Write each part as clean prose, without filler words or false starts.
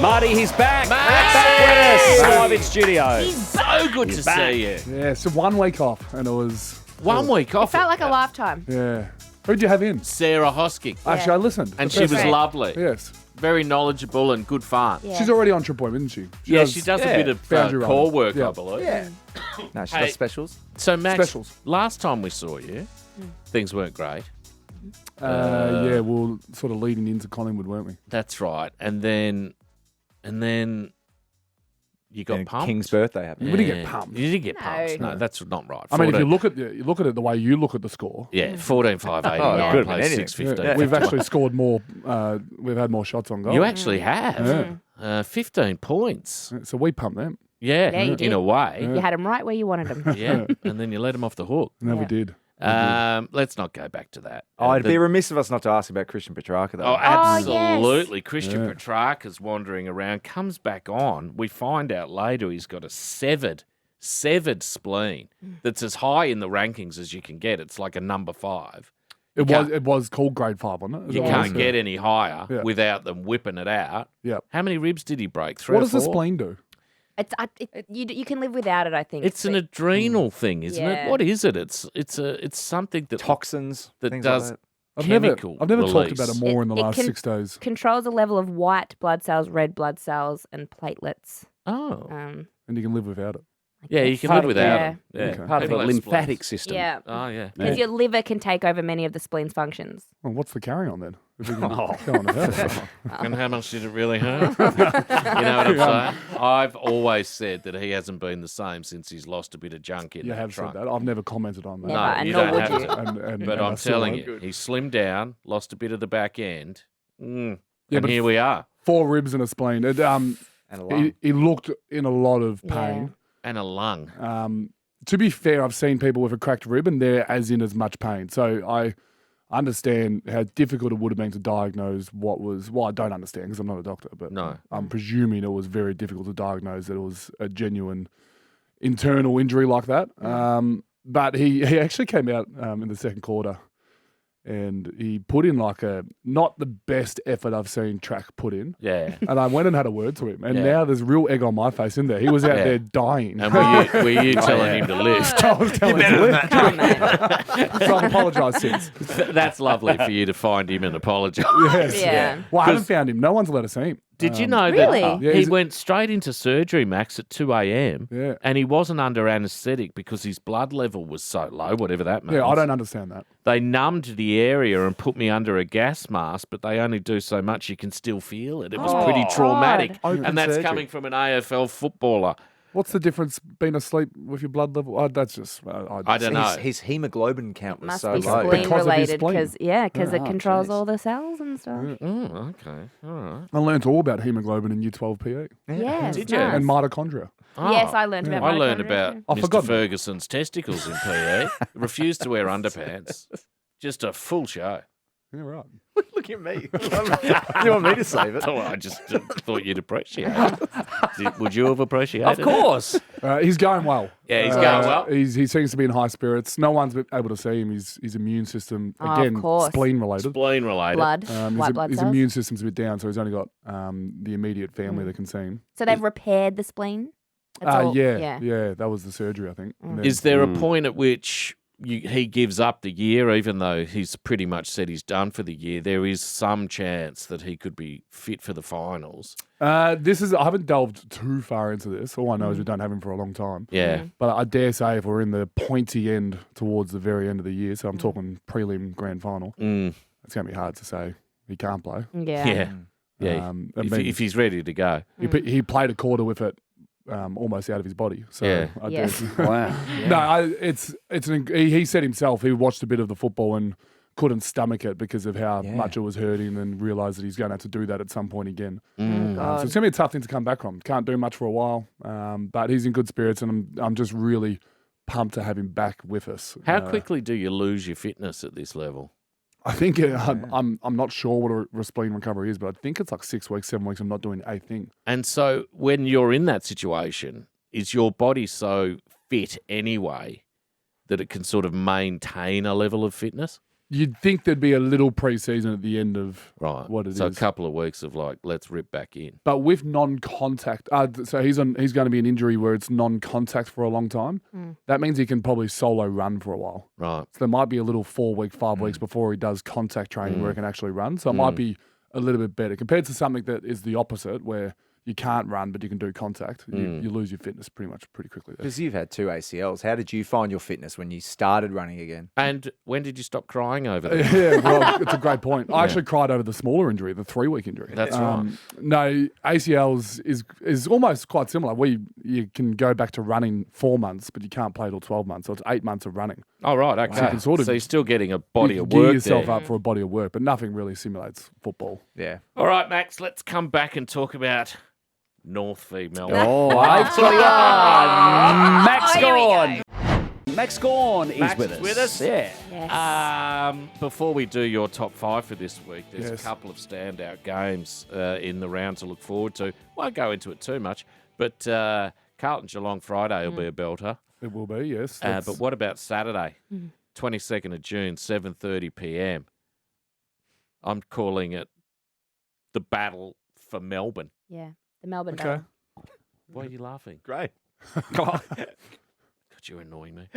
Marty, he's back. Max! Back with us. Live in studio. He's so good to see you. Yeah, so 1 week off, and it was... 1 week off. Felt like a lifetime. Yeah. Who'd you have in? Sarah Hosking. Actually, I listened. And The she first was time. lovely. Yes. Very knowledgeable and good fun. Yeah. She's already on Triple M, isn't she? She does a bit of boundary core runners. work, Yeah. I believe. Yeah. No, she Hey. does specials. So, Max, Specials. last time we saw you, things weren't great. Yeah, we were sort of leading into Collingwood, weren't we? That's right. And then you got And pumped. King's birthday happened. We didn't get pumped. You didn't get No. pumped. No, that's not right. I mean, if 14 you look at it the way you look at the score, 14-5-89 Oh, it could have been plays anything. 6-15. Yeah. we've actually scored more. We've had more shots on goal. You actually have. Yeah. 15 points. So we pumped them. Yeah, Yeah, you in did. a way. You had them right where you wanted them. Yeah, and then you let him off the hook. No, we Yeah. did. Let's not go back to that. Oh, it'd be remiss of us not to ask about Christian Petracca, though. Oh, yes. absolutely. Christian Yeah. Petracca's wandering around, comes back on. We find out later he's got a severed spleen that's as high in the rankings as you can get. It's like a number 5. It was called grade 5, wasn't it? You can't get any higher Yeah. without them whipping it out. Yeah. How many ribs did he break? 3 What or does the 4? spleen do? You can live without it, I think. It's an but- adrenal thing, isn't it? Yeah. What is it? It's something that Toxins, that things does like I've never chemical talked release. about it more in the It last can- 6 days. controls the level of white blood cells, red blood cells, and platelets. Oh, And you can live without it. yeah, you can part live of- without yeah. it. Yeah, Okay. Part of People the have lymphatic spleens. system. Yeah. Oh, yeah. Because your liver can take over many of the spleen's functions. Well, what's the carry on then? If we can Oh. go on without it. And how much did it really hurt? You know what I'm saying? I've always said that he hasn't been the same since he's lost a bit of junk in You that have trunk. said that. I've never commented on that. Never, No, and you nor don't would have you. to. But and I'm I still telling won't. you, he slimmed down, lost a bit of the back end, Yeah, and but here we are. 4 ribs and a spleen. And a lung. He looked in a lot of pain. And a lung. To be fair, I've seen people with a cracked rib and they're as in as much pain. So I understand how difficult it would have been to diagnose what was... Well, I don't understand because I'm not a doctor, but No. I'm presuming it was very difficult to diagnose that it was a genuine internal injury like that. But he actually came out in the second quarter and he put in like not the best effort I've seen Track put in. Yeah. And I went and had a word to him. And Yeah. now there's real egg on my face in there. He was out Yeah. there dying. And were you telling him to lift? I was telling him to live. Come on, man. So I've apologised since. That's lovely for you to find him and apologise. Yes. Yeah. Well, I haven't found him. No one's let us see him. Did you know Really? that Yeah, he he's- went straight into surgery, Max, at 2 a.m. Yeah. and he wasn't under anaesthetic because his blood level was so low, whatever that means. Yeah, I don't understand that. They numbed the area and put me under a gas mask, but they only do so much. You can still feel it. It was Oh, pretty traumatic. God. Open And that's surgery. coming from an AFL footballer. What's the difference being asleep with your blood level? Oh, that's just... I don't know. His hemoglobin count was Must so be low. spleen Because of his related spleen. because it Oh, controls jeez. all the cells and stuff. Okay. All right. I learned all about hemoglobin in Year 12 PE Yes, Did you? nice. and mitochondria. Yes, I learned about I learned mitochondria about too. I've Mr. forgotten. Ferguson's testicles in PE. Refused to wear underpants. Just a full show. Yeah, right. Look at me. You want me to save it? Oh, I just thought you'd appreciate it. Would you have appreciated Of course. He's going well. Yeah, he's going well. He seems to be in high spirits. No one's been able to see him. His immune system, Oh, of again, course. spleen related. Spleen related. Blood, white blood His cells. immune system's a bit down, so he's only got the immediate family that can see him. So they've repaired the spleen. That's all- Yeah, that was the surgery, I think. And then- Is there a point at which he gives up the year, even though he's pretty much said he's done for the year? There is some chance that he could be fit for the finals. I haven't delved too far into this. All I know is we don't have him for a long time. Yeah. But I dare say if we're in the pointy end towards the very end of the year, so I'm talking prelim grand final, it's going to be hard to say he can't play. Yeah. Yeah. Yeah. If he's ready to go. He played a quarter with it almost out of his body. So Yeah. I Yeah. dare Wow. No, he said himself he watched a bit of the football and couldn't stomach it because of how much it was hurting and realised that he's going to have to do that at some point again. Oh, So God. it's going to be a tough thing to come back from. Can't do much for a while, but he's in good spirits and I'm just really pumped to have him back with us. How quickly do you lose your fitness at this level? I think I'm not sure what a spleen recovery is, but I think it's like 6 weeks, 7 weeks. I'm not doing a thing. And so when you're in that situation, is your body so fit anyway that it can sort of maintain a level of fitness? you'd think there'd be a little pre-season at the end of Right. what it is. So a couple of weeks of like, let's rip back in. But with non-contact, so he's going to be an injury where it's non-contact for a long time. That means he can probably solo run for a while. Right. So there might be a little 5 weeks before he does contact training where he can actually run. So it might be a little bit better compared to something that is the opposite, where you can't run but you can do contact. You lose your fitness pretty quickly. Because you've had 2 ACLs. How did you find your fitness when you started running again? And when did you stop crying over that? Yeah, well, it's a great point. I actually cried over the smaller injury, the 3-week injury. That's right. No, ACLs is almost quite similar. You can go back to running 4 months, but you can't play till 12 months. So it's 8 months of running. Oh, right. Okay. So you can sort of- so you're still getting a body You of can gear work yourself there. up for a body of work, but nothing really simulates football. Yeah. All right, Max, let's come back and talk about North v Melbourne. Oh, 8:21. Max here we Gawn. Max Gawn is Max with is us. with us. Yeah. Yes. Before we do your top 5 for this week, there's Yes. a couple of standout games in the round to look forward to. Won't go into it too much, but Carlton Geelong Friday will be a belter. It will be, yes. But what about Saturday, 22nd of June, 7:30 p.m? I'm calling it the battle for Melbourne. Yeah. The Melbourne Okay. battle. Why are you laughing? Great. God, you annoy me.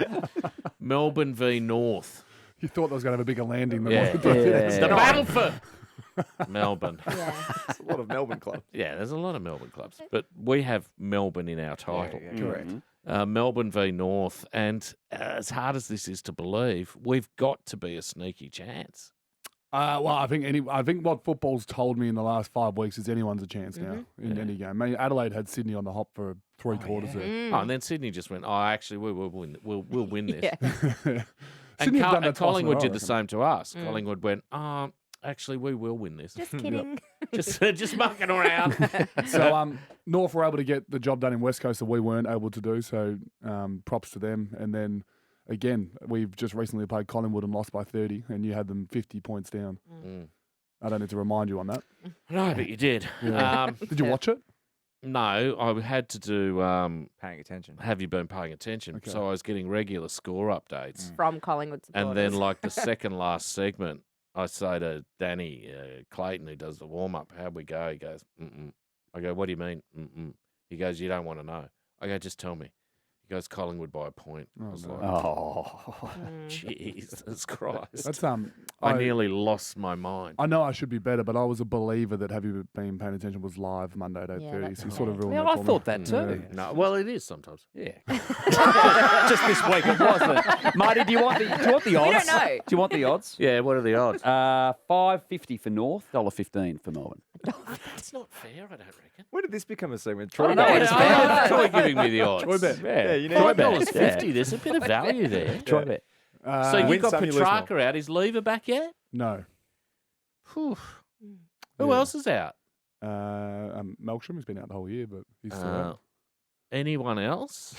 Melbourne v North. You thought that was going to have a bigger landing than Yeah. what it did. The battle for Melbourne. Yeah. It's a lot of Melbourne clubs. Yeah, there's a lot of Melbourne clubs, but we have Melbourne in our title. Yeah, correct. Melbourne v North, and as hard as this is to believe, we've got to be a sneaky chance. Well, I think what football's told me in the last 5 weeks is anyone's a chance now in any game. I mean, Adelaide had Sydney on the hop for 3 quarters there. Oh, and then Sydney just went, oh, actually, we will win. We'll win this. Yeah. And, Sydney have done that twice in a Collingwood row, did I the reckon. same to us. Collingwood went, actually, we will win this. Just kidding. just mucking around. So North were able to get the job done in West Coast that we weren't able to do. So props to them. And then again, we've just recently played Collingwood and lost by 30, and you had them 50 points down. I don't need to remind you on that. No, but you did. Did you watch it? No, I had to do. Paying attention. Have you been paying attention? Okay. So I was getting regular score updates, From Collingwood supporters. and then like the second last segment, I say to Danny Clayton, who does the warm up, "How'd we go?" He goes, "Mm-mm." I go, "What do you mean?" "Mm-mm." He goes, "You don't want to know." I go, "Just tell me." He goes, "Collingwood by a point." I was like, Oh. Jesus Christ! That's I nearly lost my mind. I know I should be better, but I was a believer that Have You Been Paying Attention was live Monday at 8:30. that's So you sort of right. ruined Yeah, that I for me. thought that too. No, well, it is sometimes. Yeah. Just this week it wasn't. Marty, do you want the odds? We don't know. Do you want the odds? Yeah, what are the odds? $5.50 for North, $1.15 for Melbourne. That's not fair, I don't reckon. When did this become a segment? I Troy know, Bet. it's Yeah, Troy giving me the odds. Troy Bet. Yeah, you need $5.50. There's a bit of value there. Try bet. So you Win got some, you lose more. Petracca out. Is Lever back yet? No. Whew. Who Yeah. else is out? Melksham has been out the whole year, but he's still Uh, out. anyone else?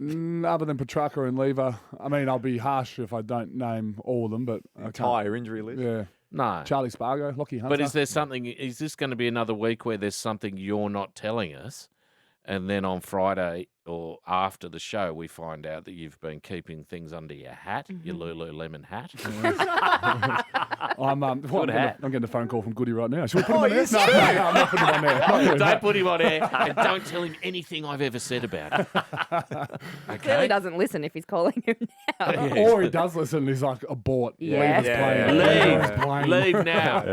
Other than Petracca and Lever, I mean, I'll be harsh if I don't name all of them, but I can't. Entire injury list. Yeah. No. Charlie Spargo, Lockie Hunter. But is there something? Is this going to be another week where there's something you're not telling us, and then on Friday or after the show we find out that you've been keeping things under your hat, your Lululemon hat? I'm getting a phone call from Goody right now. Should we put him Oh, on there? yes, No, I'm not putting him on there. Not doing Don't that. put him on air, and don't tell him anything I've ever said about it. Clearly Okay. doesn't listen if he's calling him now. Or he does listen and he's like, abort. Yeah. Leave us Yeah. playing. Leave. us playing. Leave now.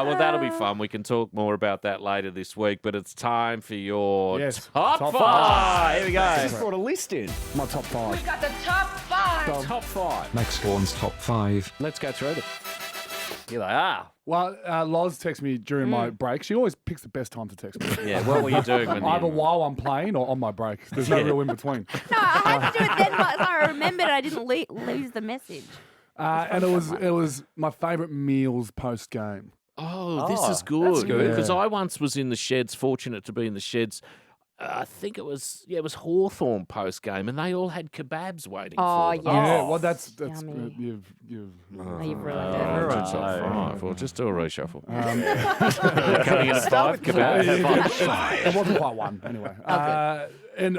Well, that'll be fun. We can talk more about that later this week, but it's time for your Yes. top Top five. Here we go. Just brought a list in. My top 5. Got the top 5. Top five. Max Gawn's top 5. Let's go through them. Here they are. Well, Loz texts me during my break. She always picks the best time to text me. Yeah, what were you doing when Either you... while I'm playing or on my break. There's no real in between. No, I had to do it then. But I remembered I didn't lose the message. And it was my favourite meals post game. Oh, this is that's good. good. Because I once was in the sheds, fortunate to be in the sheds. I think it was Hawthorn post game, and they all had kebabs waiting Oh, for them. yes. Yeah, well, that's Yummy. you've Oh, you've ruined Oh, it. just top five. Well, just do a reshuffle. Um, Coming in at five kebabs. it wasn't quite one anyway. And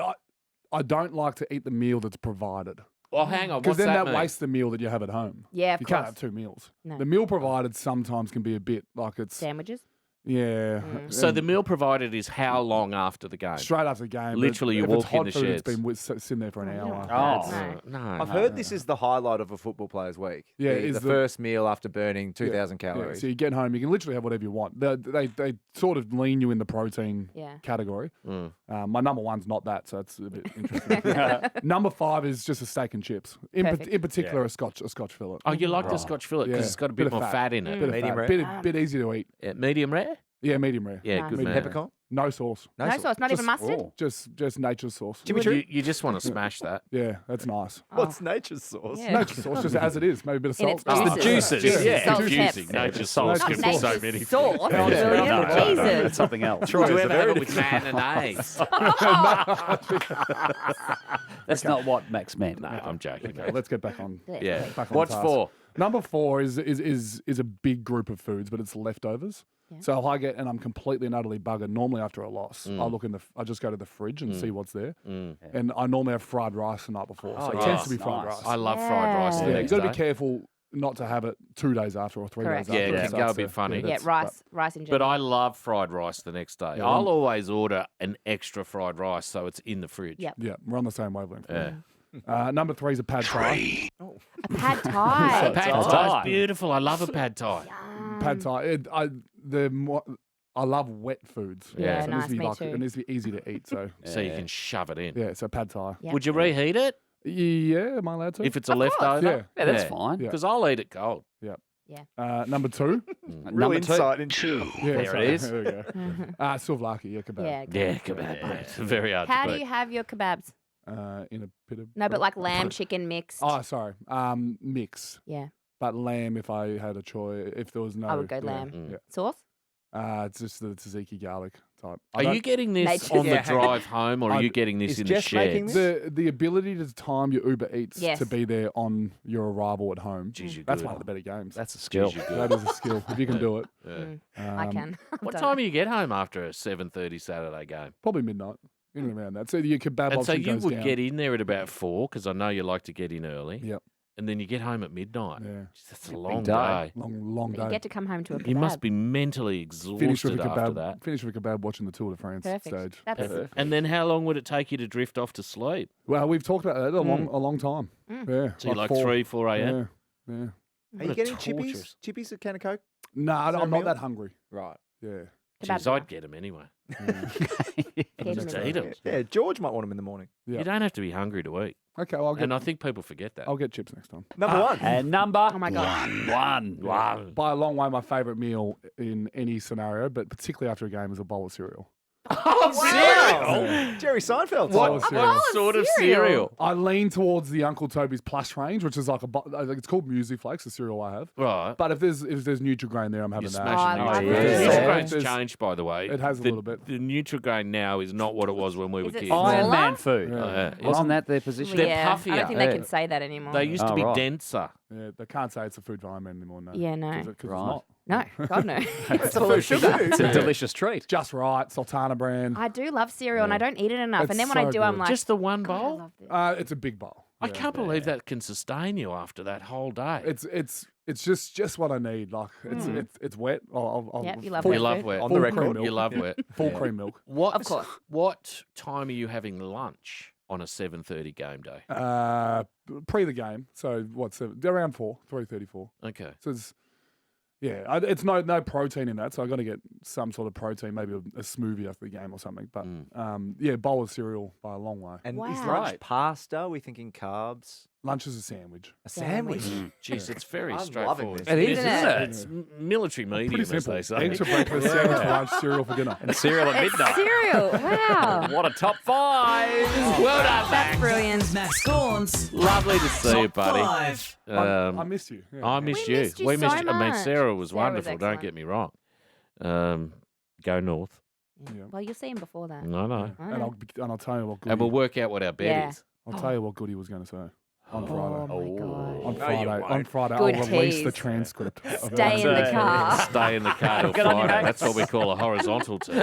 I don't like to eat the meal that's provided. Well, hang on. Because What's then that mean? wastes the meal that you have at home. Yeah, of You course. can't have 2 meals. No. The meal provided sometimes can be a bit like it's Sandwiches. yeah. So the meal provided is how long after the game? straight after the game. Literally, you if walk it's hot in the food, sheds. It's been sitting there for an hour. Oh. No. No. I've heard this is the highlight of a football player's week. Yeah, the, is the the- first meal after burning 2,000 Yeah, calories. so you get home, you can literally have whatever you want. They sort of lean you in the protein Yeah. category. Mm. My number one's not that, so it's a bit interesting. Number 5 is just a steak and chips. In Perfect. particular, a scotch fillet. Oh, you like the Scotch fillet because Yeah. it's got a Bit bit of more fat. fat in it. Bit of Medium fat, rare? bit easy to eat. Yeah, medium rare? Yeah, medium rare. Yeah, Nice. good Medium man. Peppercorn? No sauce. No sauce, not even Just- mustard. Just nature's sauce. Jimmy You, Tree? you just want to smash that. Yeah, that's nice. What's nature's sauce? Yeah. Nature's sauce, just as it is. Maybe a bit of In salt. its the juices. Just Yeah. Salt confusing. tips. Nature's Salt. sauce Not can be so nature's many sauce, things. William. No, Jesus. it's something else. Troy, Do you is ever it have very it with mayonnaise? That's not what Max meant. No, I'm joking. Okay, let's get back on. Yeah. Back on What's task. 4? Number 4 is a big group of foods, but it's leftovers. Yeah. So if I get and I'm completely and utterly buggered, normally after a loss, I just go to the fridge and see what's there. And I normally have fried rice the night before, so it yes. tends to be fried Nice. rice. I love fried rice the yeah, next you've got to day. be careful not to have it 2 days after or 3 Correct. days after. Yeah, it it can starts go a bit to- funny. Yeah, that's- rice in But general. I love fried rice the next day. Yeah, I'll always order an extra fried rice so it's in the fridge. Yep. Yeah, we're on the same wavelength. Yeah. Number 3 is a pad thai. A pad thai. Pad Thai. thai's beautiful. I love a pad thai. Pad thai. I love wet foods. Yeah, so it nice, needs to be me too. it needs to be easy to eat. So So you can shove it in. yeah, so pad thai. Yeah. Would you reheat it Yeah, am I allowed to? if it's a leftover? Yeah. Yeah, that's fine. Yeah. Because I'll eat it cold. Number 2. Number 2. into. Yeah, There it is. There we go. Souvlaki, yeah, kebab. Yeah. Yeah, kebab. mate. It's very hard How to do beat. you have your kebabs? In a bit of No, but like lamb, chicken mixed. Oh, sorry. Mix. Yeah. But lamb, if I had a choice, if there was no, I would go yeah, lamb. Yeah. Sauce? It's just the tzatziki garlic type. Are you getting this Nature. on the Yeah, hang on. drive home or are I- you getting this is in the Jess making sheds? this? the ability to time your Uber Eats Yes. to be there on your arrival at home? Jeez, you're That's good. one of the better games. That's a skill. Jeez, you're That good. is a skill if you can do it. Yeah. I can. I've What done time it. do you get home after a 7:30 Saturday game? Probably midnight, in and around that. So your kebab And so option you goes would down. get in there at about 4 because I know you like to get in early. Yep. And then you get home at midnight. Yeah. Jeez, that's a long day. day. Long But day. you get to come home to a kebab. You must be mentally Finish with exhausted a after kebab. that. Finish with a kebab watching the Tour de France Perfect. stage. That's Perfect. And then how long would it take you to drift off to sleep? Well, we've talked about that a long time. Yeah. So you like 4 4 a.m.? Yeah. Are What you a getting torturous- chippies? Chippies, a can of Coke? No, that a I'm not meal? that hungry. Right. Yeah. Kebab Jeez, I'd get them anyway. Get Just them. eat 'em. Yeah, George might want them in the morning. Yeah. You don't have to be hungry to eat. Okay, well, And I think people forget that. I'll get chips next time. Number 1. And number Oh my God. one. Wow. By a long way, my favourite meal in any scenario, but particularly after a game, is a bowl of cereal. Wow. Jerry Seinfeld. Bowl of cereal. What sort of cereal? I lean towards the Uncle Toby's Plush range, which is like it's called Muesli Flakes, the cereal I have. Right. But if there's Nutrigrain there, I'm You having that. Oh, I smash love it. it. Nutrigrain's There's- changed, by the way. It has a The- little bit. The Nutrigrain now is not what it was when we were Is it kids. smaller? Iron Man food. Yeah. Wasn't that their position? They're yeah, I puffier. don't think they Yeah. can say that anymore. They used to Oh, be right. denser. Yeah, they can't say it's a food for Iron Man anymore. No. Yeah, no. Because Right. it's not. No, God no. It's a food sugar. It's a delicious treat. Just right, Sultana brand. I do love cereal and I don't eat it enough. It's and then when I so do, I'm good. like, Just the one God, I bowl? love this. It's a big bowl. I Yeah. can't believe that can sustain you after that whole day. It's just what I need. Like it's wet. I'll Yep, you love full, wet you love food. wet. On full the cream record. milk. You love wet. full cream milk. What, Of course. What time are you having lunch on a 7:30 game day? Pre the game. So what's around 3:34. Okay. So it's no protein in that. So I got to get some sort of protein, maybe a smoothie after the game or something. But bowl of cereal by a long way. And is Wow. lunch Right. pasta? Are we thinking carbs? Lunch is a sandwich. A sandwich? Jeez, it's very I'm loving straightforward. this. It is, Isn't isn't it? it? It's military medium, Pretty as simple. they say. Eggs for breakfast, sandwich for lunch, cereal for dinner. And cereal at It's midnight. cereal. Wow. What a top 5. Well done, That's brilliant. Max Gawn's Lovely to see you, Top buddy. 5. I missed you. Yeah. I missed We you. missed you We so missed you. I mean, much. Sarah was Sarah was wonderful. Don't excellent. get me wrong. Go north. Yeah. Well, you'll see him before that. No, no. I And know. I'll tell you what good. And we'll work out what our bet Yeah. is. I'll tell you what good he was going to say on Friday. Oh my God. On you Friday, won't. Good I'll release the tease. transcript. of Stay in the it. car. Stay in the car till Good on you, Friday. mate. That's what we call a horizontal tease.